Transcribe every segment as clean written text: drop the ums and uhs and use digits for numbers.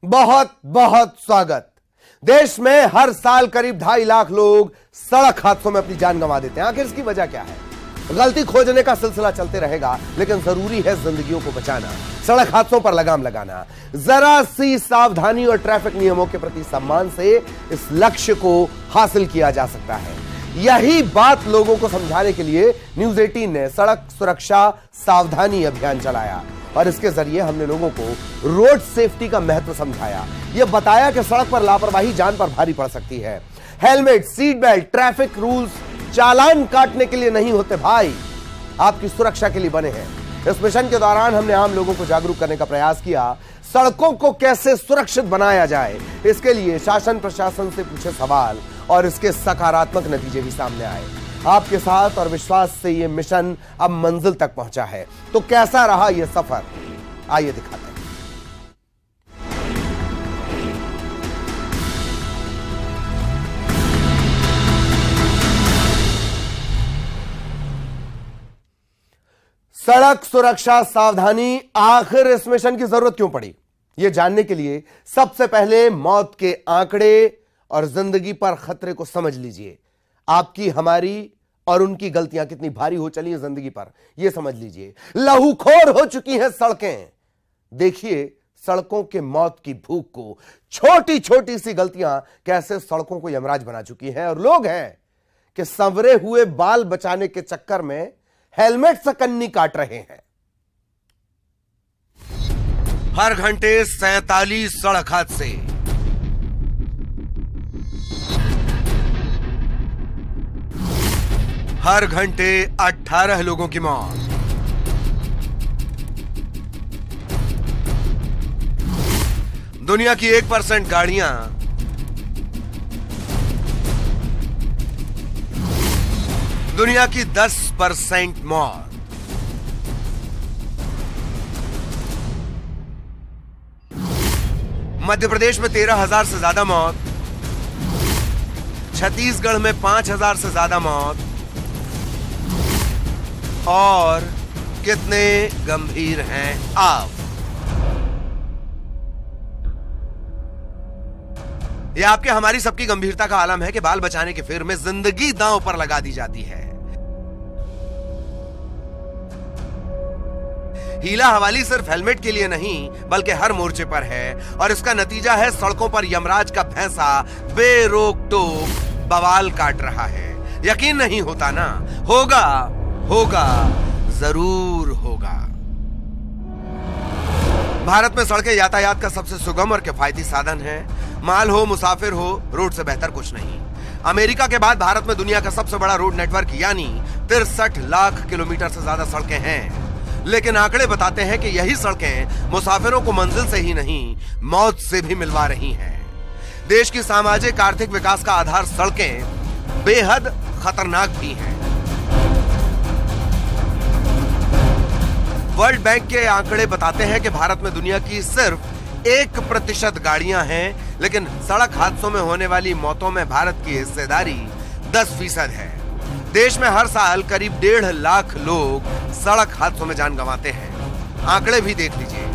बहुत बहुत स्वागत। देश में हर साल करीब 2.5 लाख लोग सड़क हादसों में अपनी जान गंवा देते हैं। आखिर इसकी वजह क्या है? गलती खोजने का सिलसिला चलते रहेगा, लेकिन जरूरी है जिंदगियों को बचाना, सड़क हादसों पर लगाम लगाना। जरा सी सावधानी और ट्रैफिक नियमों के प्रति सम्मान से इस लक्ष्य को हासिल किया जा सकता है। यही बात लोगों को समझाने के लिए न्यूज 18 ने सड़क सुरक्षा सावधानी अभियान चलाया और इसके जरिए हमने लोगों को रोड सेफ्टी का महत्व समझाया। यह बताया कि सड़क पर लापरवाही जान पर भारी पड़ सकती है। Helmet, seat belt, traffic rules चालान काटने के लिए नहीं होते भाई, आपकी सुरक्षा के लिए बने हैं। इस मिशन के दौरान हमने आम लोगों को जागरूक करने का प्रयास किया। सड़कों को कैसे सुरक्षित बनाया जाए, इसके लिए शासन प्रशासन से पूछे सवाल और इसके सकारात्मक नतीजे भी सामने आए। आपके साथ और विश्वास से यह मिशन अब मंजिल तक पहुंचा है। तो कैसा रहा यह सफर, आइए दिखाते हैं। सड़क सुरक्षा सावधानी, आखिर इस मिशन की जरूरत क्यों पड़ी? यह जानने के लिए सबसे पहले मौत के आंकड़े और जिंदगी पर खतरे को समझ लीजिए। आपकी, हमारी और उनकी गलतियां कितनी भारी हो चली है जिंदगी पर, यह समझ लीजिए। लहूखोर हो चुकी हैं सड़कें। देखिए सड़कों के मौत की भूख को, छोटी छोटी सी गलतियां कैसे सड़कों को यमराज बना चुकी हैं। और लोग हैं कि संवरे हुए बाल बचाने के चक्कर में हेलमेट से कन्नी काट रहे हैं। हर घंटे 47 सड़क हादसे, हर घंटे 18 लोगों की मौत, दुनिया की 1% गाड़ियां दुनिया की 10% मौत। मध्य प्रदेश में 13,000 से ज्यादा मौत, छत्तीसगढ़ में 5,000 से ज्यादा मौत, और कितने गंभीर हैं आप? यह आपके, हमारी सबकी गंभीरता का आलम है कि बाल बचाने के फेर में जिंदगी दांव पर लगा दी जाती है। हीला हवाली सिर्फ हेलमेट के लिए नहीं बल्कि हर मोर्चे पर है, और इसका नतीजा है सड़कों पर यमराज का भैंसा बेरोक टोक बवाल काट रहा है। यकीन नहीं होता ना? होगा, होगा, जरूर होगा। भारत में सड़कें यातायात का सबसे सुगम और किफायती साधन है। माल हो, मुसाफिर हो, रोड से बेहतर कुछ नहीं। अमेरिका के बाद भारत में दुनिया का सबसे बड़ा रोड नेटवर्क यानी 63 लाख किलोमीटर से ज्यादा सड़कें हैं। लेकिन आंकड़े बताते हैं कि यही सड़कें मुसाफिरों को मंजिल से ही नहीं, मौत से भी मिलवा रही हैं। देश की सामाजिक आर्थिक विकास का आधार सड़कें बेहद खतरनाक भी हैं। वर्ल्ड बैंक के आंकड़े बताते हैं कि भारत में दुनिया की सिर्फ 1% गाड़ियां हैं, लेकिन सड़क हादसों में होने वाली मौतों में भारत की हिस्सेदारी 10% है। देश में हर साल करीब 1.5 लाख लोग सड़क हादसों में जान गंवाते हैं। आंकड़े भी देख लीजिए।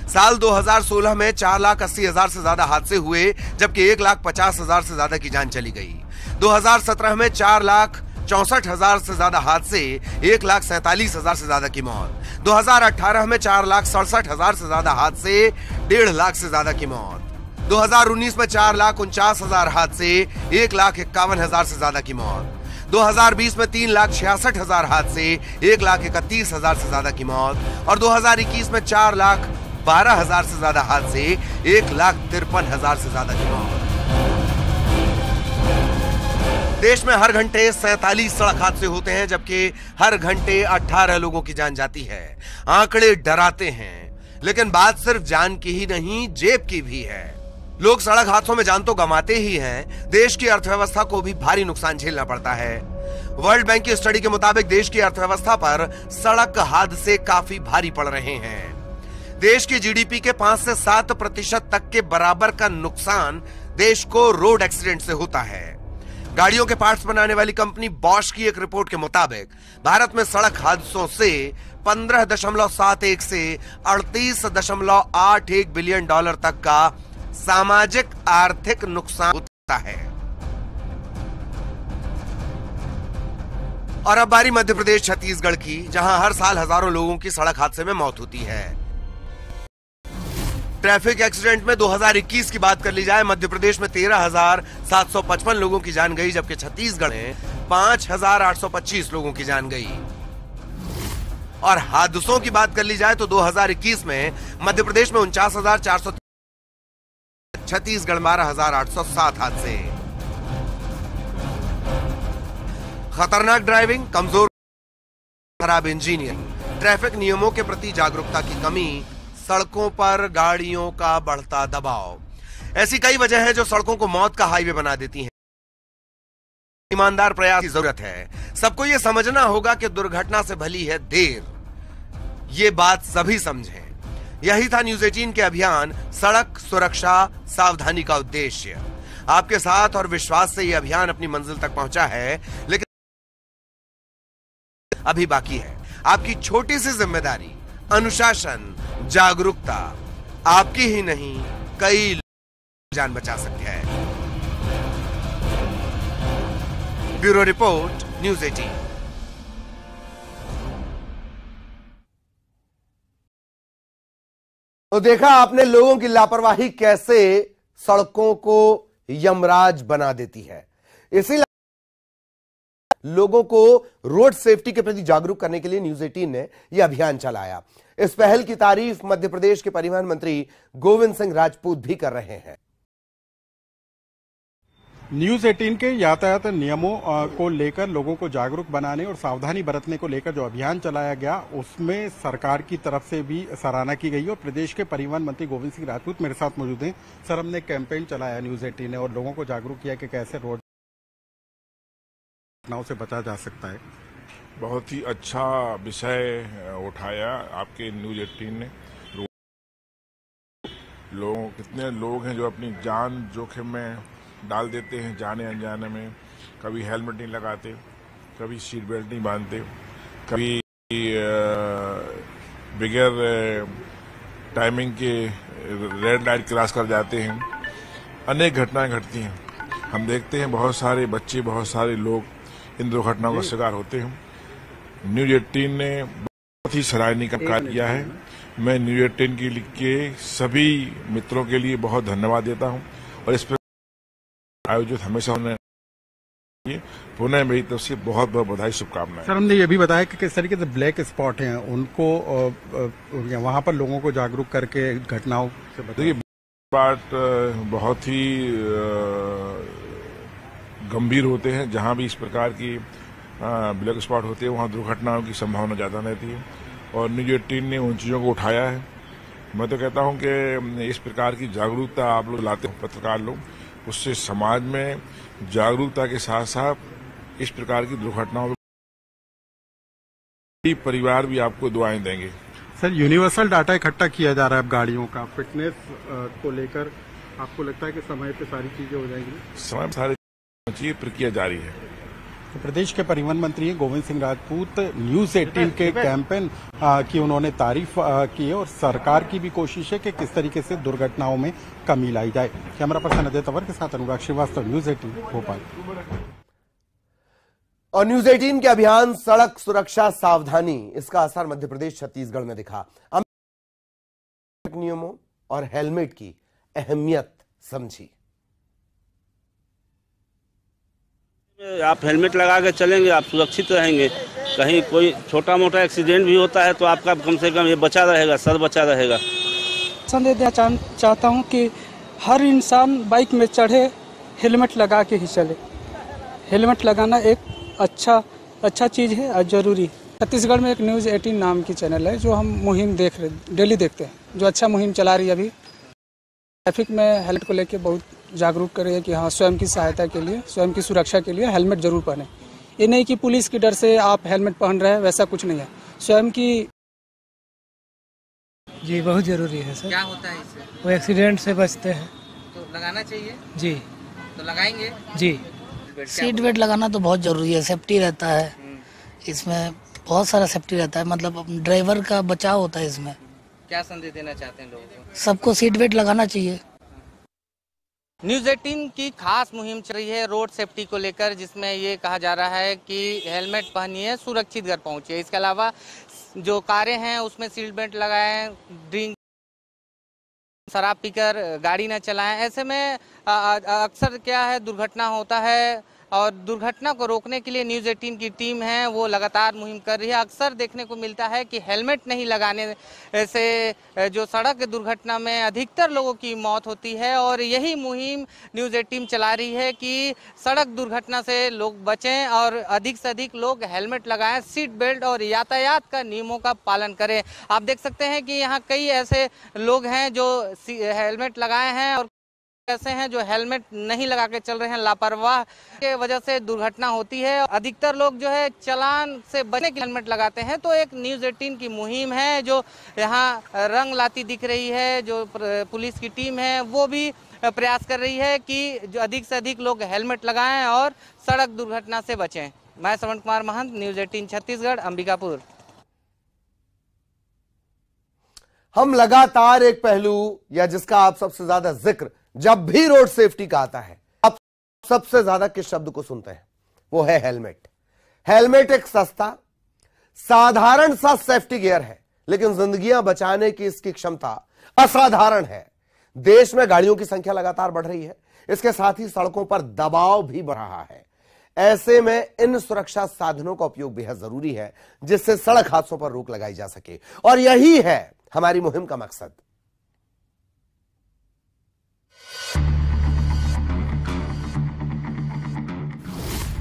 साल 2016 में 4,80,000 से ज्यादा हादसे हुए, जबकि 1,50,000 से ज्यादा की जान चली गई। 2017 में 4,64,000 से ज्यादा हादसे, 1,47,000 से ज्यादा की मौत। 2018 में 4,67,000 से ज्यादा हादसे, 1.5 लाख से ज्यादा की मौत। 2019 में 4,49,000 हादसे, 1,51,000 से ज्यादा की मौत। 2020 में 3,66,000 हादसे, 1,31,000 से ज्यादा की मौत। और 2021 में 4,12,000 से ज्यादा हादसे, 1,53,000 से ज्यादा की मौत। देश में हर घंटे 47 सड़क हादसे होते हैं, जबकि हर घंटे 18 लोगों की जान जाती है। आंकड़े डराते हैं, लेकिन बात सिर्फ जान की ही नहीं, जेब की भी है। लोग सड़क हादसों में जान तो गंवाते ही हैं, देश की अर्थव्यवस्था को भी भारी नुकसान झेलना पड़ता है। वर्ल्ड बैंक की स्टडी के मुताबिक देश की अर्थव्यवस्था पर सड़क हादसे काफी भारी पड़ रहे हैं। देश की जीडीपी के 5 से 7% तक के बराबर का नुकसान देश को रोड एक्सीडेंट से होता है। गाड़ियों के पार्ट्स बनाने वाली कंपनी बॉश की एक रिपोर्ट के मुताबिक भारत में सड़क हादसों से 15.71 से 38.81 बिलियन डॉलर तक का सामाजिक आर्थिक नुकसान होता है। और अब बारी मध्य प्रदेश छत्तीसगढ़ की, जहां हर साल हजारों लोगों की सड़क हादसे में मौत होती है। ट्रैफिक एक्सीडेंट में 2021 की बात कर ली जाए, मध्य प्रदेश में 13,755 लोगों की जान गई, जबकि छत्तीसगढ़ में 5,825 लोगों की जान गई। और हादसों की बात कर ली जाए तो 2021 में मध्य प्रदेश में 49,400, छत्तीसगढ़ 12,807 हादसे। खतरनाक ड्राइविंग, कमजोर खराब इंजीनियरिंग, ट्रैफिक नियमों के प्रति जागरूकता की कमी, सड़कों पर गाड़ियों का बढ़ता दबाव, ऐसी कई वजह है जो सड़कों को मौत का हाईवे बना देती हैं। ईमानदार प्रयास की जरूरत है। सबको यह समझना होगा कि दुर्घटना से भली है देर, ये बात सभी समझें। यही था न्यूज 18 के अभियान सड़क सुरक्षा सावधानी का उद्देश्य। आपके साथ और विश्वास से यह अभियान अपनी मंजिल तक पहुंचा है, लेकिन अभी बाकी है। आपकी छोटी सी जिम्मेदारी, अनुशासन, जागरूकता आपकी ही नहीं कई जान बचा सकते हैं। Bureau report, news 18। तो देखा आपने लोगों की लापरवाही कैसे सड़कों को यमराज बना देती है। इसी लोगों को रोड सेफ्टी के प्रति जागरूक करने के लिए न्यूज 18 ने यह अभियान चलाया। इस पहल की तारीफ मध्य प्रदेश के परिवहन मंत्री गोविंद सिंह राजपूत भी कर रहे हैं। न्यूज 18 के यातायात नियमों को लेकर लोगों को जागरूक बनाने और सावधानी बरतने को लेकर जो अभियान चलाया गया, उसमें सरकार की तरफ से भी सराहना की गई। और प्रदेश के परिवहन मंत्री गोविंद सिंह राजपूत मेरे साथ मौजूद हैं। सर, हमने कैंपेन चलाया न्यूज 18 ने और लोगों को जागरूक किया कि कैसे रोड घटनाओं से बचा जा सकता है। बहुत ही अच्छा विषय उठाया आपके न्यूज 18 ने। लोग, कितने लोग हैं जो अपनी जान जोखिम में डाल देते हैं जाने अनजाने में। कभी हेलमेट नहीं लगाते, कभी सीट बेल्ट नहीं बांधते, कभी बगैर टाइमिंग के रेड लाइट क्रॉस कर जाते हैं। अनेक घटनाएं घटती हैं। हम देखते हैं बहुत सारे बच्चे, बहुत सारे लोग इन दुर्घटनाओं का शिकार होते हैं। न्यूज 18 ने बहुत ही सराहनीय कार्य किया है। मैं न्यूज 18 के सभी मित्रों के लिए बहुत धन्यवाद देता हूं और इस पर आयोजित हमेशा उन्हें पुनः मेरी तरफ से बहुत बहुत बधाई, शुभकामनाएं। सर, हमने ये भी बताया कि किस तरीके से ब्लैक स्पॉट हैं उनको वहां पर लोगों को जागरूक करके घटनाओं से देखिए, स्पॉट बहुत ही गंभीर होते हैं। जहां भी इस प्रकार की ब्लैक स्पॉट होते हैं वहां दुर्घटनाओं की संभावना ज्यादा रहती है और न्यूज 18 ने उन चीजों को उठाया है। मैं तो कहता हूं कि इस प्रकार की जागरूकता आप लोग लाते हैं, पत्रकार लोग, उससे समाज में जागरूकता के साथ साथ इस प्रकार की दुर्घटनाओं परिवार भी आपको दुआएं देंगे। सर, यूनिवर्सल डाटा इकट्ठा किया जा रहा है अब गाड़ियों का, फिटनेस को लेकर आपको लगता है कि समय पे सारी चीजें हो जाएंगी? समय सारी चीजें प्रक्रिया जारी है। तो प्रदेश के परिवहन मंत्री गोविंद सिंह राजपूत न्यूज 18 के कैंपेन की उन्होंने तारीफ की है और सरकार की भी कोशिश है कि किस तरीके से दुर्घटनाओं में कमी लाई जाए। कैमरा पर्सन अजय तंवर के साथ अनुराग श्रीवास्तव, न्यूज 18 भोपाल। और न्यूज 18 के अभियान सड़क सुरक्षा सावधानी, इसका असर मध्य प्रदेश छत्तीसगढ़ में दिखा। नियमों और हेलमेट की अहमियत समझी। आप हेलमेट लगा के चलेंगे, आप सुरक्षित रहेंगे। कहीं कोई छोटा मोटा एक्सीडेंट भी होता है तो आपका कम से कम ये बचा रहेगा, सर बचा रहेगा। संदेश देना चाहता हूँ कि हर इंसान बाइक में चढ़े हेलमेट लगा के ही चले। हेलमेट लगाना एक अच्छा चीज़ है और ज़रूरी। छत्तीसगढ़ में एक न्यूज़ 18 नाम की चैनल है जो हम मुहिम डेली देखते हैं, जो अच्छा मुहिम चला रही है। अभी ट्रैफिक में हेलमेट को लेके बहुत जागरूक कर रही है कि हाँ, स्वयं की सहायता के लिए, स्वयं की सुरक्षा के लिए हेलमेट जरूर पहने। ये नहीं कि पुलिस की डर से आप हेलमेट पहन रहे हैं, वैसा कुछ नहीं है। स्वयं की जी बहुत ज़रूरी है सर। क्या होता है इससे? वो एक्सीडेंट से बचते हैं। तो लगाना चाहिए जी। तो लगाएंगे जी। सीट बेल्ट लगाना तो बहुत जरूरी है, सेफ्टी रहता है इसमें, बहुत सारा सेफ्टी रहता है, मतलब ड्राइवर का बचाव होता है इसमें। क्या संदेश देना चाहते हैं लोगों को? सबको सीट बेल्ट लगाना चाहिए। न्यूज़ 18 की खास मुहिम चल रही है रोड सेफ्टी को लेकर, जिसमें ये कहा जा रहा है कि हेलमेट पहनिए, सुरक्षित घर पहुंचिए। इसके अलावा जो कारें हैं उसमें सीट बेल्ट लगाएं, ड्रिंक शराब पीकर गाड़ी न चलाएं। ऐसे में अक्सर क्या है, दुर्घटना होता है, और दुर्घटना को रोकने के लिए न्यूज़ 18 की टीम है वो लगातार मुहिम कर रही है। अक्सर देखने को मिलता है कि हेलमेट नहीं लगाने से जो सड़क दुर्घटना में अधिकतर लोगों की मौत होती है, और यही मुहिम न्यूज़ 18 चला रही है कि सड़क दुर्घटना से लोग बचें और अधिक से अधिक लोग हेलमेट लगाएं, सीट बेल्ट और यातायात का नियमों का पालन करें। आप देख सकते हैं कि यहाँ कई ऐसे लोग हैं जो हेलमेट लगाए हैं और ऐसे हैं जो हेलमेट नहीं लगा के चल रहे हैं। लापरवाह के वजह से दुर्घटना होती है। अधिकतर लोग जो है चालान से बचने के हेलमेट लगाते हैं। तो एक न्यूज़ 18 की मुहिम है जो यहाँ रंग लाती दिख रही है। जो पुलिस की टीम है वो भी प्रयास कर रही है कि जो अधिक से अधिक लोग हेलमेट लगाएं और सड़क दुर्घटना से बचें। मैं श्रवण कुमार महंत, न्यूज़ 18 छत्तीसगढ़, अंबिकापुर। हम लगातार एक पहलू या जिसका आप सबसे ज्यादा जिक्र जब भी रोड सेफ्टी का आता है, आप सबसे ज्यादा किस शब्द को सुनते हैं? वो है हेलमेट। हेलमेट एक सस्ता साधारण सा सेफ्टी गियर है, लेकिन जिंदगियां बचाने की इसकी क्षमता असाधारण है। देश में गाड़ियों की संख्या लगातार बढ़ रही है, इसके साथ ही सड़कों पर दबाव भी बढ़ रहा है। ऐसे में इन सुरक्षा साधनों का उपयोग बेहद जरूरी है, जिससे सड़क हादसों पर रोक लगाई जा सके, और यही है हमारी मुहिम का मकसद।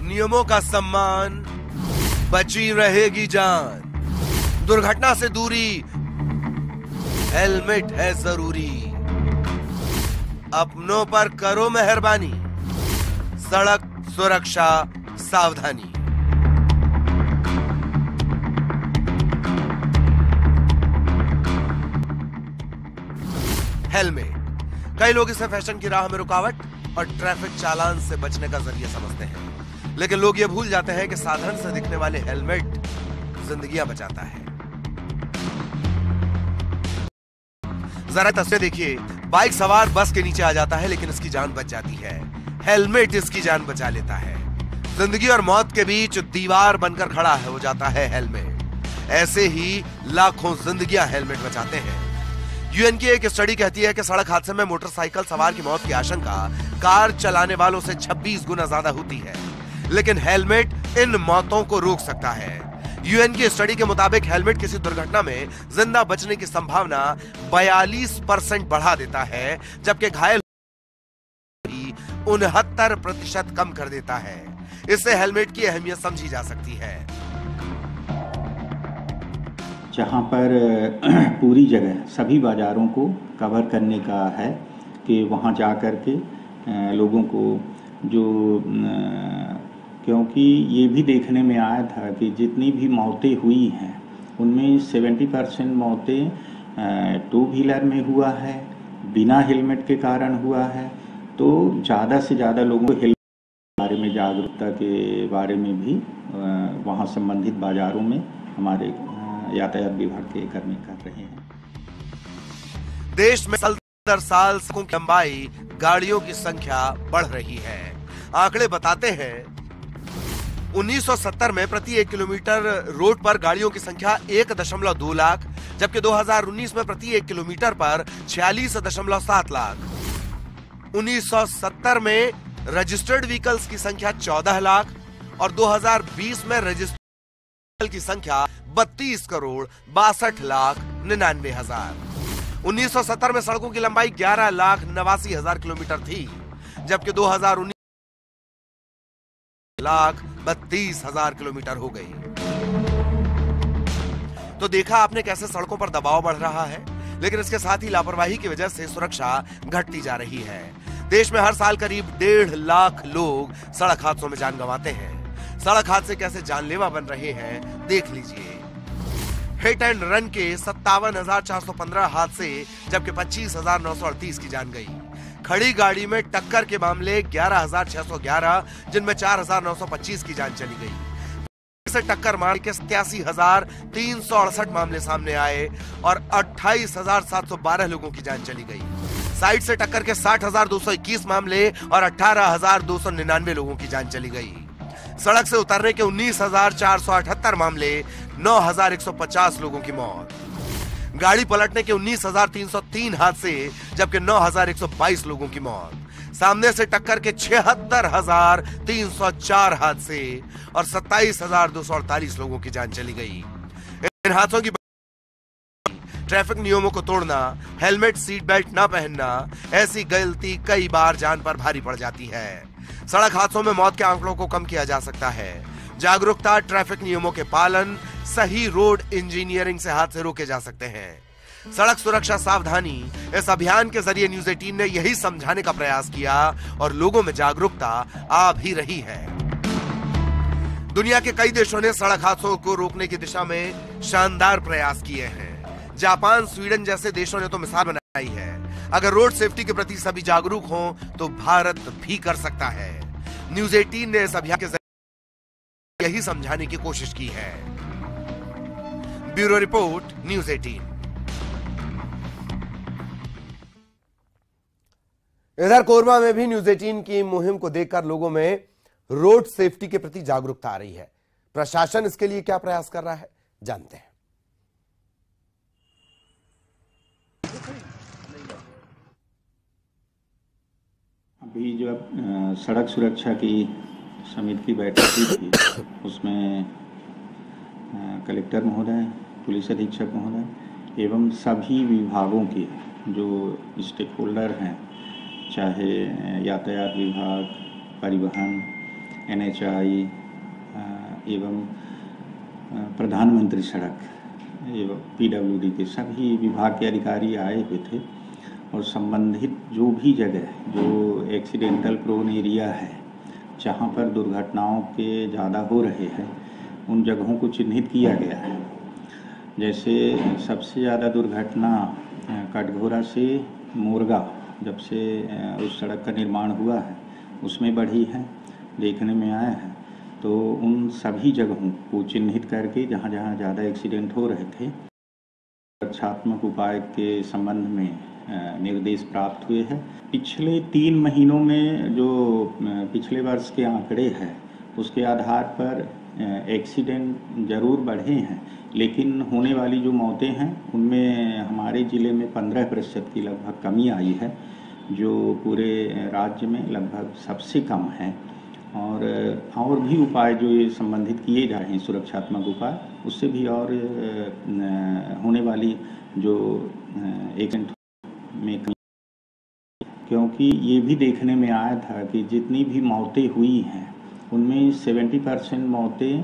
नियमों का सम्मान, बची रहेगी जान, दुर्घटना से दूरी, हेलमेट है जरूरी। अपनों पर करो मेहरबानी, सड़क सुरक्षा सावधानी। हेलमेट, कई लोग इसे फैशन की राह में रुकावट और ट्रैफिक चालान से बचने का जरिया समझते हैं, लेकिन लोग ये भूल जाते हैं कि साधारण से दिखने वाले हेलमेट जिंदगियां बचाता है। जरा तस्वीर देखिए, बाइक सवार बस के नीचे आ जाता है लेकिन इसकी जान बच जाती है। हेलमेट इसकी जान बचा लेता है। जिंदगी और मौत के बीच दीवार बनकर खड़ा हो जाता है हेलमेट। ऐसे ही लाखों जिंदगियां हेलमेट बचाते हैं। यूएन की एक स्टडी कहती है कि सड़क हादसे में मोटरसाइकिल सवार की मौत की आशंका कार चलाने वालों से 26 गुना ज्यादा होती है, लेकिन हेलमेट इन मौतों को रोक सकता है। यूएन की स्टडी के मुताबिक हेलमेट किसी दुर्घटना में जिंदा बचने की संभावना 42% बढ़ा देता है, जबकि घायल 69% कम कर देता है। इससे हेलमेट की अहमियत समझी जा सकती है। जहाँ पर पूरी जगह सभी बाज़ारों को कवर करने का है कि वहाँ जा कर के लोगों को जो क्योंकि ये भी देखने में आया था कि जितनी भी मौतें हुई हैं उनमें 70% मौतें टू व्हीलर में हुआ है, बिना हेलमेट के कारण हुआ है। तो ज़्यादा से ज़्यादा लोगों को हेलमेट के बारे में जागरूकता के बारे में भी वहाँ संबंधित बाज़ारों में हमारे यातायात विभाग के कर्मी कर रहे हैं। देश में साल दर साल सड़कों की लंबाई, गाड़ियों की संख्या बढ़ रही है। आंकड़े बताते हैं 1970 में प्रति 1 किलोमीटर रोड पर गाड़ियों की संख्या 1.2 लाख, जबकि 2019 में प्रति 1 किलोमीटर पर 46.7 लाख। 1970 में रजिस्टर्ड व्हीकल्स की संख्या 14 लाख और 2020 में रजिस्टर्ड की संख्या 32 करोड़ 62 लाख 99 हजार। 1970 में सड़कों की लंबाई 11 लाख 89 हजार किलोमीटर थी, जबकि 2019 लाख 32 हजार किलोमीटर हो गई। तो देखा आपने कैसे सड़कों पर दबाव बढ़ रहा है, लेकिन इसके साथ ही लापरवाही की वजह से सुरक्षा घटती जा रही है। देश में हर साल करीब 1.5 लाख लोग सड़क हादसों में जान गंवाते हैं। सड़क हादसे कैसे जानलेवा बन रहे हैं देख लीजिए। हिट एंड रन के 57,415 हादसे, जबकि 25,938 की जान गई। खड़ी गाड़ी में टक्कर के मामले 11,611, जिनमें 4,925 की जान चली गई। से टक्कर मार के 87,368 मामले सामने आए और 28,712 लोगों की जान चली गई। साइड से टक्कर के 60,221 मामले और 18,299 लोगों की जान चली गई। सड़क से उतरने के 19,478 मामले, 9,150 लोगों की मौत। गाड़ी पलटने के 19,303 हादसे, जबकि 9,122 लोगों की मौत। सामने से टक्कर के 76,304 हादसे और 27,248 लोगों की जान चली गई। इन हादसों की ट्रैफिक नियमों को तोड़ना, हेलमेट सीट बेल्ट ना पहनना, ऐसी गलती कई बार जान पर भारी पड़ जाती है। सड़क हादसों में मौत के आंकड़ों को कम किया जा सकता है। जागरूकता, ट्रैफिक नियमों के पालन, सही रोड इंजीनियरिंग से हादसे रोके जा सकते हैं। सड़क सुरक्षा सावधानी, इस अभियान के जरिए न्यूज 18 ने यही समझाने का प्रयास किया और लोगों में जागरूकता आ भी रही है। दुनिया के कई देशों ने सड़क हादसों को रोकने की दिशा में शानदार प्रयास किए हैं। जापान, स्वीडन जैसे देशों ने तो मिसाल बनाई है। अगर रोड सेफ्टी के प्रति सभी जागरूक हों तो भारत भी कर सकता है। न्यूज 18 ने इस अभियान के जरिए यही समझाने की कोशिश की है। Bureau report, news 18। इधर कोरबा में भी न्यूज 18 की मुहिम को देखकर लोगों में रोड सेफ्टी के प्रति जागरूकता आ रही है। प्रशासन इसके लिए क्या प्रयास कर रहा है, जानते हैं। अभी जो सड़क सुरक्षा की समिति की बैठक हुई थी, उसमें कलेक्टर महोदय, पुलिस अधीक्षक महोदय एवं सभी विभागों के जो स्टेक होल्डर हैं, चाहे यातायात विभाग, परिवहन, NHI एवं प्रधानमंत्री सड़क एवं PWD के सभी विभाग के अधिकारी आए हुए थे और संबंधित जो भी जगह जो एक्सीडेंटल प्रोन एरिया है, जहां पर दुर्घटनाओं के ज़्यादा हो रहे हैं, उन जगहों को चिन्हित किया गया है। जैसे सबसे ज़्यादा दुर्घटना कटघोरा से मोरगा, जब से उस सड़क का निर्माण हुआ है, उसमें बढ़ी है, देखने में आया है। तो उन सभी जगहों को चिन्हित करके जहाँ जहाँ ज़्यादा एक्सीडेंट हो रहे थे, सुरक्षात्मक उपाय के संबंध में निर्देश प्राप्त हुए हैं। पिछले 3 महीनों में जो पिछले वर्ष के आंकड़े हैं, उसके आधार पर एक्सीडेंट जरूर बढ़े हैं, लेकिन होने वाली जो मौतें हैं उनमें हमारे ज़िले में 15% की लगभग कमी आई है, जो पूरे राज्य में लगभग सबसे कम है। और भी उपाय जो ये संबंधित किए जा रहे हैं, सुरक्षात्मक उपाय, उससे भी और होने वाली जो एक्सीडेंट में कमी, क्योंकि ये भी देखने में आया था कि जितनी भी मौतें हुई हैं उनमें 70% मौतें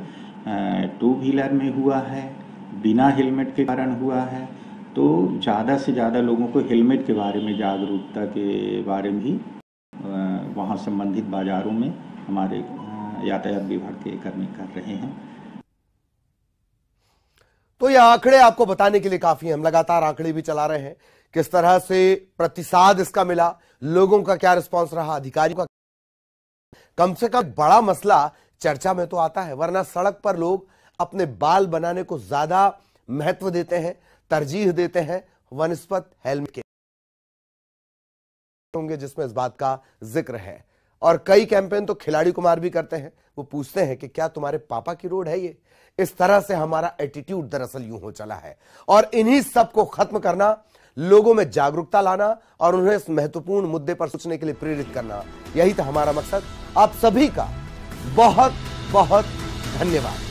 2 व्हीलर में हुआ है, बिना हेलमेट के कारण हुआ है। तो ज़्यादा से ज़्यादा लोगों को हेलमेट के बारे में, जागरूकता के बारे में भी वहाँ संबंधित बाजारों में हमारे यातायात विभाग के कर्मी कर रहे हैं। तो ये आंकड़े आपको बताने के लिए काफी हैं। हम लगातार आंकड़े भी चला रहे हैं, किस तरह से प्रतिसाद इसका मिला, लोगों का क्या रिस्पांस रहा, अधिकारियों का। कम से कम बड़ा मसला चर्चा में तो आता है, वरना सड़क पर लोग अपने बाल बनाने को ज्यादा महत्व देते हैं, तरजीह देते हैं वनस्पत हेलमेट के होंगे, जिसमें इस बात का जिक्र है। और कई कैंपेन तो खिलाड़ी कुमार भी करते हैं, वो पूछते हैं कि क्या तुम्हारे पापा की रोड है ये। इस तरह से हमारा एटीट्यूड दरअसल यूं हो चला है। और इन्हीं सब को खत्म करना, लोगों में जागरूकता लाना और उन्हें इस महत्वपूर्ण मुद्दे पर सोचने के लिए प्रेरित करना, यही था हमारा मकसद। आप सभी का बहुत बहुत धन्यवाद।